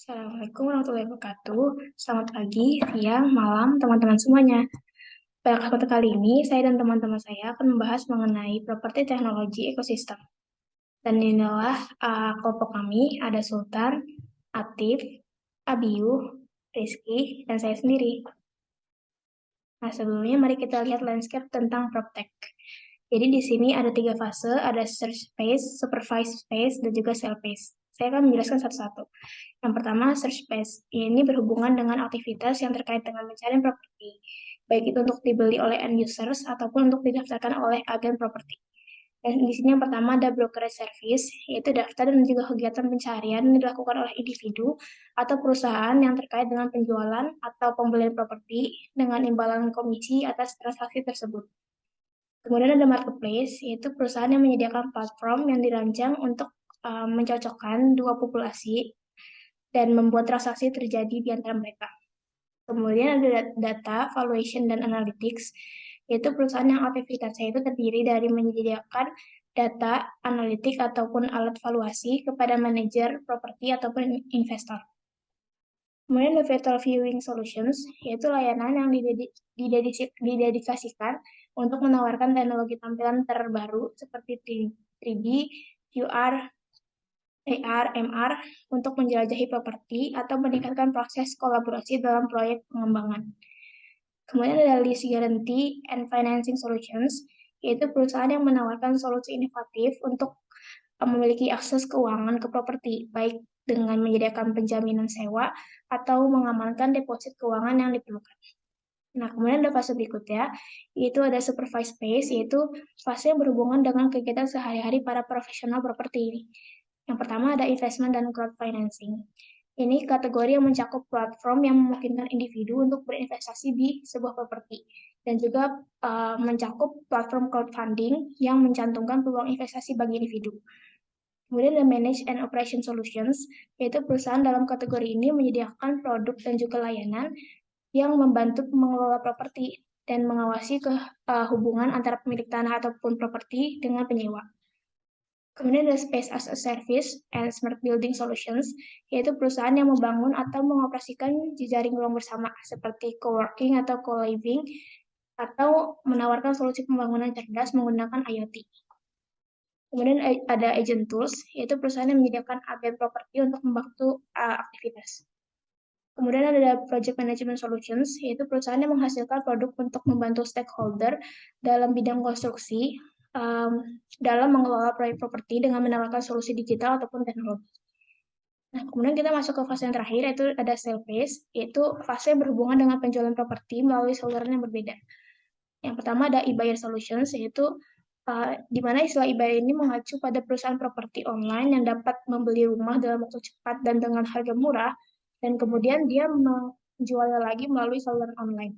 Assalamualaikum warahmatullahi wabarakatuh. Selamat pagi, siang, malam, teman-teman semuanya. Pada kesempatan kali ini, saya dan teman-teman saya akan membahas mengenai properti teknologi ekosistem. Dan inilah kelompok kami, ada Sultan, Atif, Abiyu, Rizky, dan saya sendiri. Nah, sebelumnya mari kita lihat landscape tentang PropTech. Jadi di sini ada tiga fase, ada search phase, supervised phase, dan juga sell phase. Saya akan menjelaskan satu-satu. Yang pertama, search phase. Ini berhubungan dengan aktivitas yang terkait dengan mencari properti, baik itu untuk dibeli oleh end users ataupun untuk didaftarkan oleh agen properti. Dan di sini yang pertama ada brokerage service, yaitu daftar dan juga kegiatan pencarian yang dilakukan oleh individu atau perusahaan yang terkait dengan penjualan atau pembelian properti dengan imbalan komisi atas transaksi tersebut. Kemudian ada marketplace, yaitu perusahaan yang menyediakan platform yang dirancang untuk mencocokkan dua populasi dan membuat transaksi terjadi di antara mereka. Kemudian ada data, valuation, dan analytics, yaitu perusahaan yang aktivitasnya itu terdiri dari menyediakan data, analitik, ataupun alat valuasi kepada manajer properti ataupun investor. Kemudian ada Virtual Viewing Solutions, yaitu layanan yang didedikasikan untuk menawarkan teknologi tampilan terbaru seperti 3D, VR, AR, MR untuk menjelajahi properti atau meningkatkan proses kolaborasi dalam proyek pengembangan. Kemudian ada Lease Guarantee and Financing Solutions, yaitu perusahaan yang menawarkan solusi inovatif untuk memiliki akses keuangan ke properti, baik dengan menyediakan penjaminan sewa atau mengamankan deposit keuangan yang diperlukan. Nah, kemudian ada fase berikutnya, yaitu ada supervised phase, yaitu fase yang berhubungan dengan kegiatan sehari-hari para profesional properti ini. Yang pertama ada investment dan crowd financing. Ini kategori yang mencakup platform yang memungkinkan individu untuk berinvestasi di sebuah properti dan juga mencakup platform crowdfunding yang mencantumkan peluang investasi bagi individu. Kemudian ada Manage and Operation Solutions, yaitu perusahaan dalam kategori ini menyediakan produk dan juga layanan yang membantu mengelola properti dan mengawasi hubungan antara pemilik tanah ataupun properti dengan penyewa. Kemudian ada Space as a Service and Smart Building Solutions, yaitu perusahaan yang membangun atau mengoperasikan jejaring ruang bersama seperti coworking atau co-living atau menawarkan solusi pembangunan cerdas menggunakan IoT. Kemudian ada Agent Tools, yaitu perusahaan yang menyediakan agen properti untuk membantu aktivitas. Kemudian ada Project Management Solutions, yaitu perusahaan yang menghasilkan produk untuk membantu stakeholder dalam bidang konstruksi dalam mengelola proyek properti dengan menawarkan solusi digital ataupun teknologi. Nah, kemudian kita masuk ke fase yang terakhir, yaitu ada sale phase, yaitu fase yang berhubungan dengan penjualan properti melalui saluran yang berbeda. Yang pertama ada e-buyer solutions, yaitu di mana istilah e-buyer ini mengacu pada perusahaan properti online yang dapat membeli rumah dalam waktu cepat dan dengan harga murah, dan kemudian dia menjualnya lagi melalui saluran online.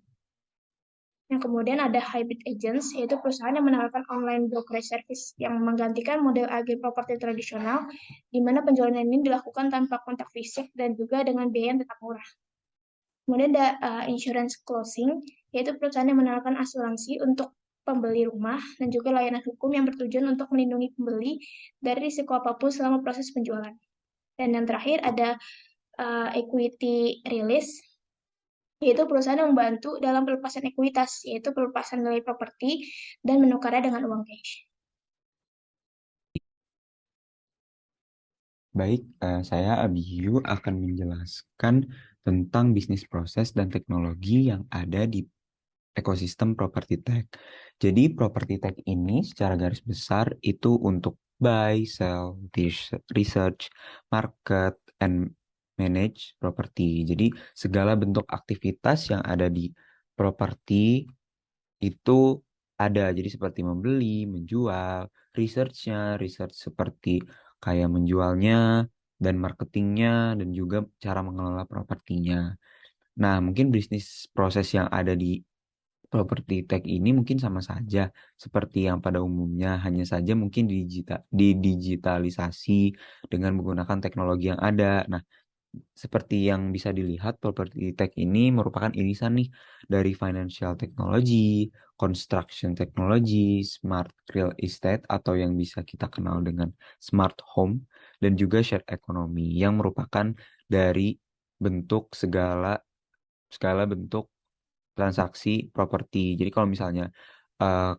Yang kemudian ada hybrid agents, yaitu perusahaan yang menawarkan online brokerage service yang menggantikan model agen properti tradisional, di mana penjualan ini dilakukan tanpa kontak fisik dan juga dengan biaya yang tetap murah. Kemudian ada insurance closing, yaitu perusahaan yang menawarkan asuransi untuk pembeli rumah dan juga layanan hukum yang bertujuan untuk melindungi pembeli dari risiko apapun selama proses penjualan. Dan yang terakhir ada equity release, yaitu perusahaan yang membantu dalam pelepasan ekuitas, yaitu pelepasan nilai properti dan menukarnya dengan uang cash. Baik, saya Abiyu akan menjelaskan tentang bisnis proses dan teknologi yang ada di ekosistem property tech. Jadi property tech ini secara garis besar itu untuk buy, sell, research, market, and manage property. Jadi segala bentuk aktivitas yang ada di properti itu ada. Jadi seperti membeli, menjual, research seperti kayak menjualnya dan marketingnya dan juga cara mengelola propertinya. Nah, mungkin bisnis proses yang ada di properti tech ini mungkin sama saja seperti yang pada umumnya, hanya saja mungkin didigitalisasi dengan menggunakan teknologi yang ada. Nah, seperti yang bisa dilihat, property tech ini merupakan irisan nih dari financial technology, construction technology, smart real estate atau yang bisa kita kenal dengan smart home, dan juga shared economy yang merupakan dari bentuk segala bentuk transaksi properti. Jadi kalau misalnya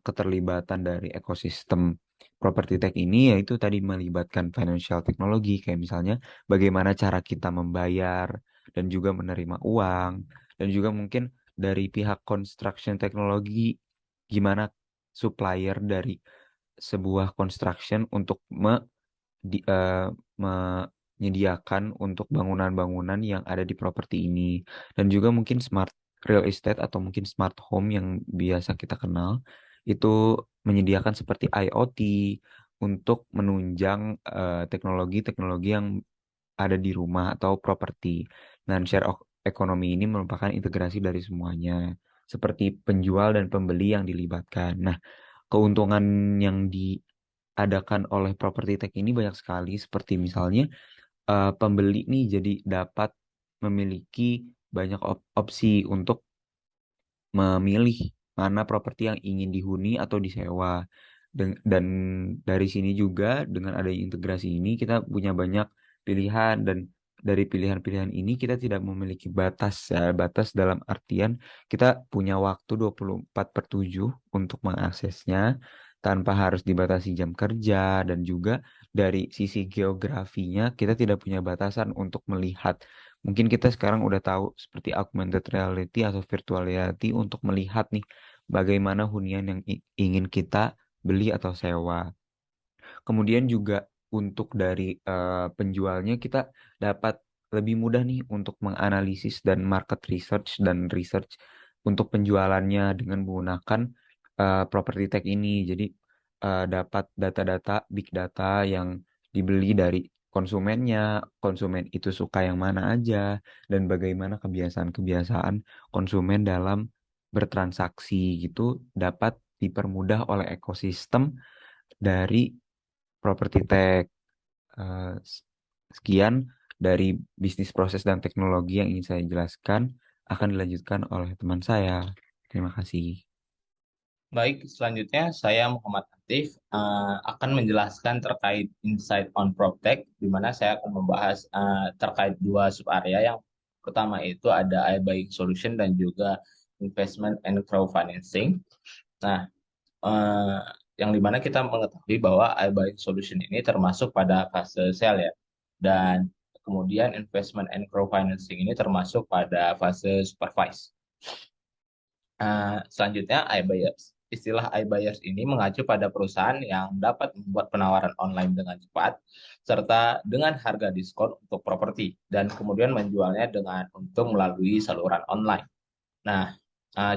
keterlibatan dari ekosistem property tech ini yaitu tadi melibatkan financial technology kayak misalnya bagaimana cara kita membayar dan juga menerima uang dan juga mungkin dari pihak construction teknologi gimana supplier dari sebuah construction untuk menyediakan untuk bangunan-bangunan yang ada di properti ini dan juga mungkin smart real estate atau mungkin smart home yang biasa kita kenal itu menyediakan seperti IoT untuk menunjang teknologi-teknologi yang ada di rumah atau properti. Dan ekonomi ini merupakan integrasi dari semuanya, seperti penjual dan pembeli yang dilibatkan. Nah, keuntungan yang diadakan oleh property tech ini banyak sekali, seperti misalnya pembeli nih jadi dapat memiliki banyak opsi untuk memilih mana properti yang ingin dihuni atau disewa. Dan dari sini juga dengan adanya integrasi ini kita punya banyak pilihan dan dari pilihan-pilihan ini kita tidak memiliki batas ya, batas dalam artian kita punya waktu 24/7 untuk mengaksesnya tanpa harus dibatasi jam kerja dan juga dari sisi geografinya kita tidak punya batasan untuk melihat. Mungkin kita sekarang udah tahu seperti augmented reality atau virtual reality untuk melihat nih bagaimana hunian yang ingin kita beli atau sewa. Kemudian juga untuk dari penjualnya kita dapat lebih mudah nih untuk menganalisis dan market research dan research untuk penjualannya dengan menggunakan property tech ini. Jadi dapat data-data, big data yang dibeli dari konsumennya, konsumen itu suka yang mana aja, dan bagaimana kebiasaan-kebiasaan konsumen dalam bertransaksi gitu dapat dipermudah oleh ekosistem dari property tech. Eh, s- Sekian dari bisnis proses dan teknologi yang ingin saya jelaskan akan dilanjutkan oleh teman saya. Terima kasih. Baik, selanjutnya saya Muhammad Atif akan menjelaskan terkait insight on PropTech, di mana saya akan membahas terkait dua sub area. Yang pertama itu ada iBuying Solution dan juga Investment and Crowdfinancing. Nah, eh, yang dimana kita mengetahui bahwa iBuying Solution ini termasuk pada fase sale ya, dan kemudian Investment and Crowdfinancing ini termasuk pada fase supervise. Selanjutnya, iBuyers. Istilah iBuyers ini mengacu pada perusahaan yang dapat membuat penawaran online dengan cepat, serta dengan harga diskon untuk properti, dan kemudian menjualnya dengan untung melalui saluran online. Nah,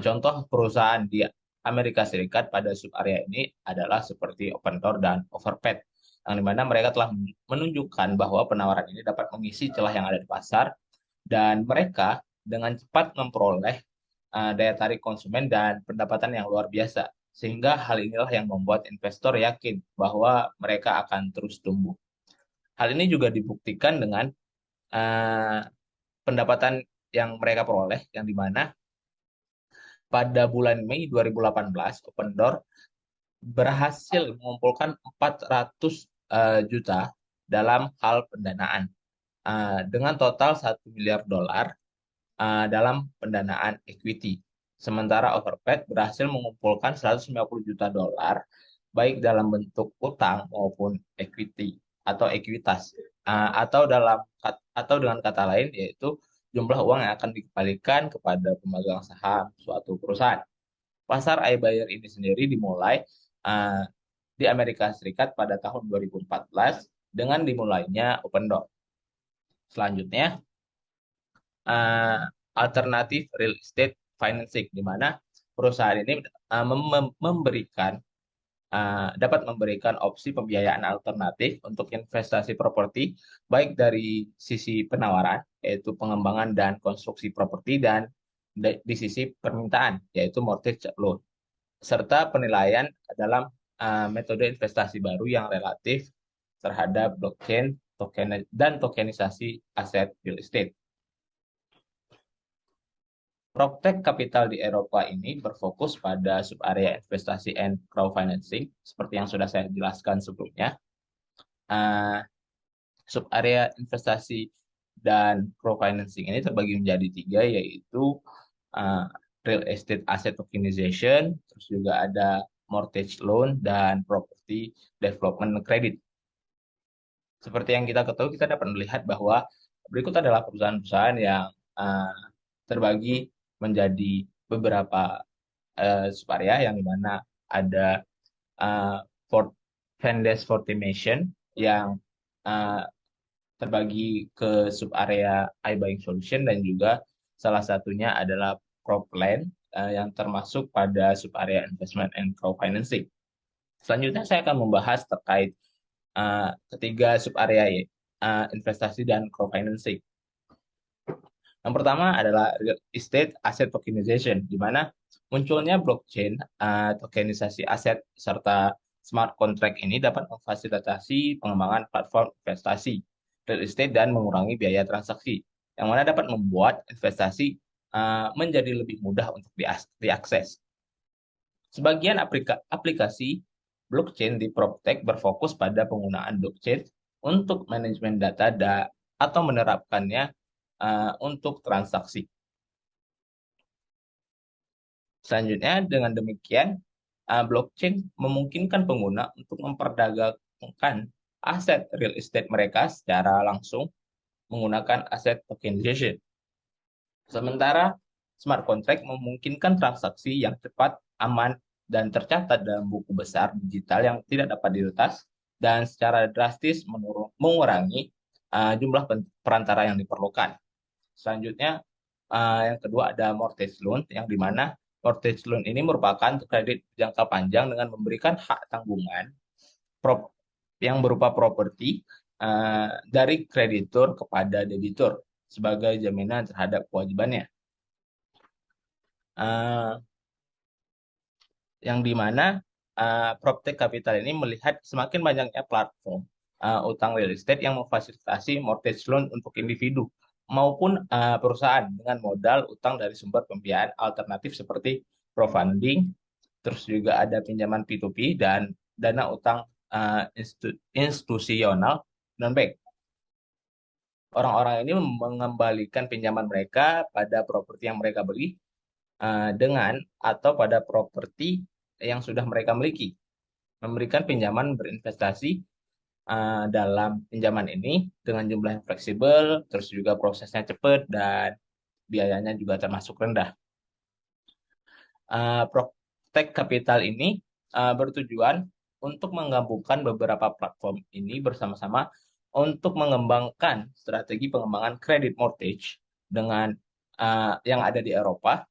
contoh perusahaan di Amerika Serikat pada sub area ini adalah seperti Opendoor dan Overpad, yang dimana mereka telah menunjukkan bahwa penawaran ini dapat mengisi celah yang ada di pasar, dan mereka dengan cepat memperoleh daya tarik konsumen dan pendapatan yang luar biasa. Sehingga hal inilah yang membuat investor yakin bahwa mereka akan terus tumbuh. Hal ini juga dibuktikan dengan uh, pendapatan yang mereka peroleh, yang dimana pada bulan Mei 2018, Opendoor berhasil mengumpulkan 400 juta dalam hal pendanaan dengan total 1 miliar dolar dalam pendanaan equity. Sementara Overpaid berhasil mengumpulkan 150 juta dolar baik dalam bentuk utang maupun equity atau ekuitas atau dengan kata lain yaitu jumlah uang yang akan dikembalikan kepada pemegang saham suatu perusahaan. Pasar iBuyer ini sendiri dimulai uh, di Amerika Serikat pada tahun 2014 dengan dimulainya Opendoor. Selanjutnya, uh, alternatif real estate financing, di mana perusahaan ini dapat memberikan opsi pembiayaan alternatif untuk investasi properti, baik dari sisi penawaran, yaitu pengembangan dan konstruksi properti, dan di sisi permintaan, yaitu mortgage loan, serta penilaian dalam metode investasi baru yang relatif terhadap blockchain dan tokenisasi aset real estate. PropTech Capital di Eropa ini berfokus pada sub-area investasi and crowdfinancing, seperti yang sudah saya jelaskan sebelumnya. Uh, Subarea investasi dan crowdfinancing ini terbagi menjadi tiga, yaitu uh, real estate asset tokenization, terus juga ada mortgage loan, dan property development credit. Seperti yang kita ketahui, kita dapat melihat bahwa berikut adalah perusahaan-perusahaan yang uh, terbagi menjadi beberapa subarea, yang dimana ada uh, Fort Vendes Fortimation yang uh, terbagi ke subarea iBuying Solution, dan juga salah satunya adalah Propland yang termasuk pada subarea Investment and Crowdfinancing. Selanjutnya saya akan membahas terkait ketiga subarea investasi dan crowdfinancing. Yang pertama adalah real estate asset tokenization, di mana munculnya blockchain, tokenisasi aset, serta smart contract ini dapat memfasilitasi pengembangan platform investasi real estate dan mengurangi biaya transaksi, yang mana dapat membuat investasi menjadi lebih mudah untuk diakses. Sebagian aplikasi blockchain di PropTech berfokus pada penggunaan blockchain untuk manajemen data atau menerapkannya untuk transaksi. Selanjutnya, dengan demikian, blockchain memungkinkan pengguna untuk memperdagangkan aset real estate mereka secara langsung menggunakan aset tokenization. Sementara smart contract memungkinkan transaksi yang cepat, aman, dan tercatat dalam buku besar digital yang tidak dapat diretas, dan secara drastis mengurangi jumlah perantara yang diperlukan. Selanjutnya, yang kedua ada mortgage loan, yang dimana mortgage loan ini merupakan kredit jangka panjang dengan memberikan hak tanggungan yang berupa properti dari kreditur kepada debitur sebagai jaminan terhadap kewajibannya. Yang dimana PropTech Capital ini melihat semakin banyaknya platform utang real estate yang memfasilitasi mortgage loan untuk individu maupun perusahaan dengan modal utang dari sumber pembiayaan alternatif seperti crowdfunding, terus juga ada pinjaman P2P dan dana utang institusional non-bank. Orang-orang ini mengembalikan pinjaman mereka pada properti yang mereka beli dengan atau pada properti yang sudah mereka miliki. Memberikan pinjaman berinvestasi dalam pinjaman ini dengan jumlah yang fleksibel, terus juga prosesnya cepat, dan biayanya juga termasuk rendah. PropTech Capital ini bertujuan untuk menggabungkan beberapa platform ini bersama-sama untuk mengembangkan strategi pengembangan kredit mortgage dengan yang ada di Eropa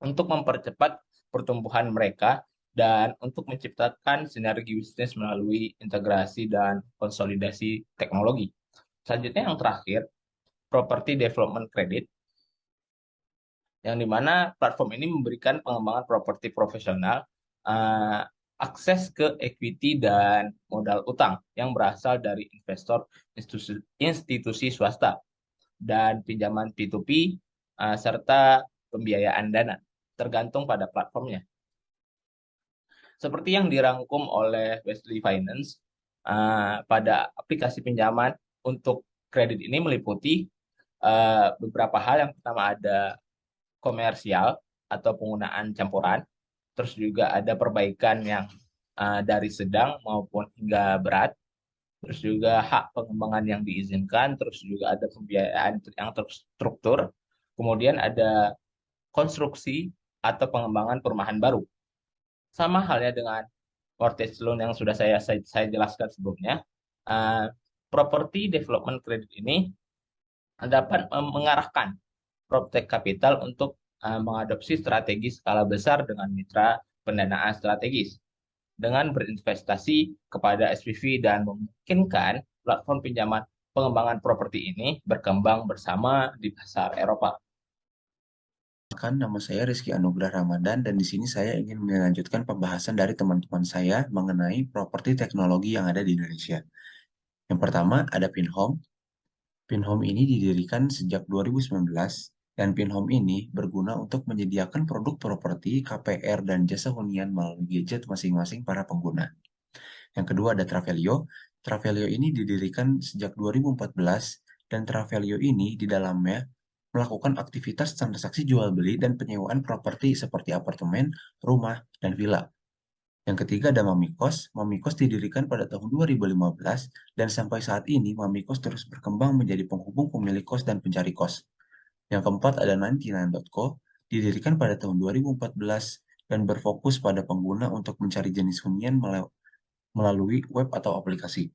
untuk mempercepat pertumbuhan mereka dan untuk menciptakan sinergi bisnis melalui integrasi dan konsolidasi teknologi. Selanjutnya yang terakhir, Property Development Credit, yang dimana platform ini memberikan pengembangan properti profesional, akses ke equity dan modal utang yang berasal dari investor institusi swasta, dan pinjaman P2P, serta pembiayaan dana, tergantung pada platformnya. Seperti yang dirangkum oleh Wesley Finance, pada aplikasi pinjaman untuk kredit ini meliputi beberapa hal. Yang pertama ada komersial atau penggunaan campuran, terus juga ada perbaikan yang dari sedang maupun hingga berat, terus juga hak pengembangan yang diizinkan, terus juga ada pembiayaan yang terstruktur, kemudian ada konstruksi atau pengembangan perumahan baru. Sama halnya dengan mortgage loan yang sudah saya jelaskan sebelumnya, property development credit ini dapat mengarahkan PropTech Capital untuk mengadopsi strategi skala besar dengan mitra pendanaan strategis dengan berinvestasi kepada SPV dan memungkinkan platform pinjaman pengembangan properti ini berkembang bersama di pasar Eropa. Nama saya Rizky Anugrah Ramadan, dan di sini saya ingin melanjutkan pembahasan dari teman-teman saya mengenai properti teknologi yang ada di Indonesia. Yang pertama ada Pinhome. Pinhome ini didirikan sejak 2019, dan Pinhome ini berguna untuk menyediakan produk properti, KPR, dan jasa hunian melalui gadget masing-masing para pengguna. Yang kedua ada Travelio. Travelio ini didirikan sejak 2014 dan Travelio ini di dalamnya melakukan aktivitas transaksi jual beli dan penyewaan properti seperti apartemen, rumah, dan villa. Yang ketiga ada Mamikos. Mamikos didirikan pada tahun 2015 dan sampai saat ini Mamikos terus berkembang menjadi penghubung pemilik kos dan pencari kos. Yang keempat ada 99.co, didirikan pada tahun 2014 dan berfokus pada pengguna untuk mencari jenis hunian melalui web atau aplikasi.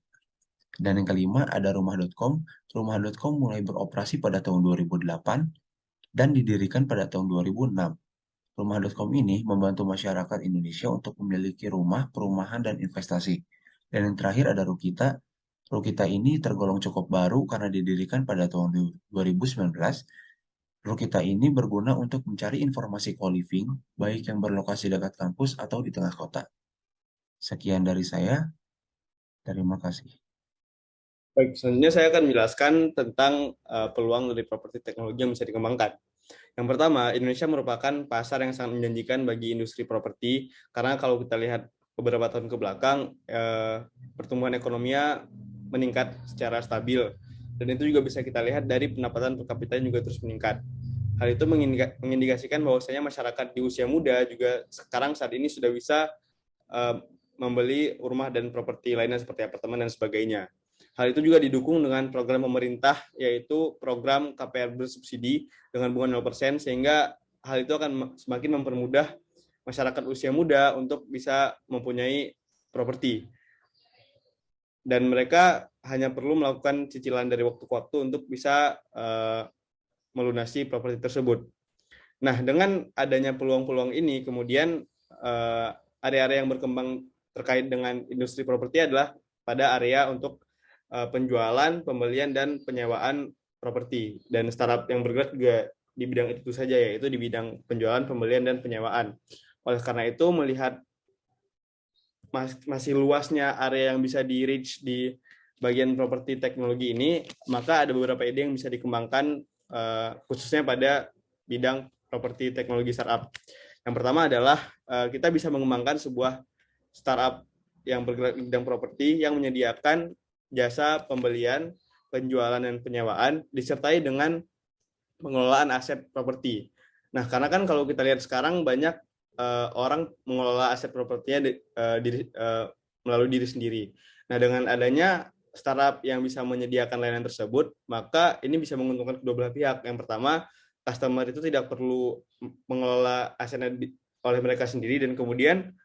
Dan yang kelima ada Rumah.com. Rumah.com mulai beroperasi pada tahun 2008 dan didirikan pada tahun 2006. Rumah.com ini membantu masyarakat Indonesia untuk memiliki rumah, perumahan, dan investasi. Dan yang terakhir ada Rukita. Rukita ini tergolong cukup baru karena didirikan pada tahun 2019. Rukita ini berguna untuk mencari informasi co-living, baik yang berlokasi dekat kampus atau di tengah kota. Sekian dari saya. Terima kasih. Baik, selanjutnya saya akan menjelaskan tentang peluang dari properti teknologi yang bisa dikembangkan. Yang pertama, Indonesia merupakan pasar yang sangat menjanjikan bagi industri properti, karena kalau kita lihat beberapa tahun ke belakang, pertumbuhan ekonominya meningkat secara stabil, dan itu juga bisa kita lihat dari pendapatan per kapita juga terus meningkat. Hal itu mengindikasikan bahwasanya masyarakat di usia muda juga sekarang saat ini sudah bisa membeli rumah dan properti lainnya seperti apartemen dan sebagainya. Hal itu juga didukung dengan program pemerintah, yaitu program KPR bersubsidi dengan bunga 0%, sehingga hal itu akan semakin mempermudah masyarakat usia muda untuk bisa mempunyai properti. Dan mereka hanya perlu melakukan cicilan dari waktu ke waktu untuk bisa melunasi properti tersebut. Nah, dengan adanya peluang-peluang ini, kemudian area-area yang berkembang terkait dengan industri properti adalah pada area untuk penjualan, pembelian, dan penyewaan properti. Dan startup yang bergerak juga di bidang itu saja, yaitu di bidang penjualan, pembelian, dan penyewaan. Oleh karena itu, melihat masih luasnya area yang bisa di-reach di bagian properti teknologi ini, maka ada beberapa ide yang bisa dikembangkan khususnya pada bidang properti teknologi startup. Yang pertama adalah kita bisa mengembangkan sebuah startup yang bergerak di bidang properti yang menyediakan jasa pembelian, penjualan, dan penyewaan disertai dengan pengelolaan aset properti. Nah, karena kan kalau kita lihat sekarang banyak orang mengelola aset propertinya melalui diri sendiri. Nah, dengan adanya startup yang bisa menyediakan layanan tersebut, maka ini bisa menguntungkan kedua belah pihak. Yang pertama, customer itu tidak perlu mengelola asetnya oleh mereka sendiri, dan kemudian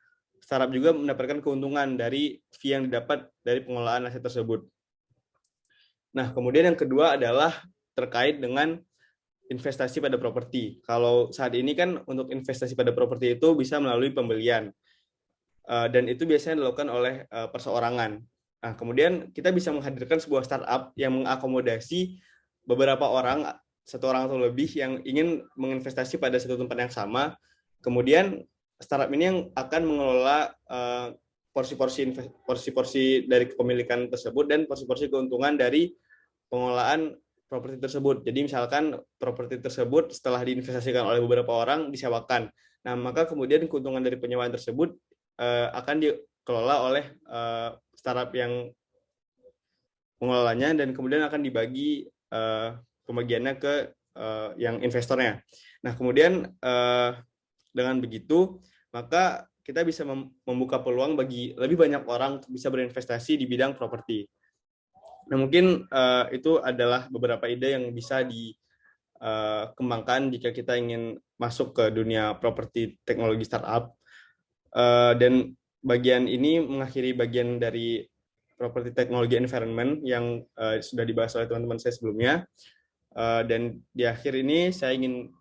startup juga mendapatkan keuntungan dari fee yang didapat dari pengelolaan aset tersebut. Nah, kemudian yang kedua adalah terkait dengan investasi pada properti. Kalau saat ini kan untuk investasi pada properti itu bisa melalui pembelian, dan itu biasanya dilakukan oleh perseorangan. Nah, kemudian kita bisa menghadirkan sebuah startup yang mengakomodasi beberapa orang, satu orang atau lebih yang ingin menginvestasi pada satu tempat yang sama. Kemudian startup ini yang akan mengelola porsi-porsi dari kepemilikan tersebut dan porsi-porsi keuntungan dari pengelolaan properti tersebut. Jadi misalkan properti tersebut setelah diinvestasikan oleh beberapa orang disewakan. Nah, maka kemudian keuntungan dari penyewaan tersebut akan dikelola oleh startup yang mengelolanya, dan kemudian akan dibagi pembagiannya ke yang investornya. Nah, kemudian dengan begitu, maka kita bisa membuka peluang bagi lebih banyak orang untuk bisa berinvestasi di bidang properti. Nah, mungkin itu adalah beberapa ide yang bisa dikembangkan jika kita ingin masuk ke dunia properti teknologi startup. Dan bagian ini mengakhiri bagian dari properti teknologi environment yang sudah dibahas oleh teman-teman saya sebelumnya. Dan di akhir ini saya ingin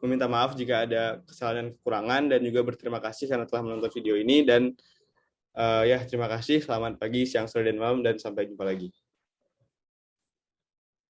meminta maaf jika ada kesalahan dan kekurangan, dan juga berterima kasih karena telah menonton video ini. Dan terima kasih, selamat pagi, siang, sore, dan malam, dan sampai jumpa lagi.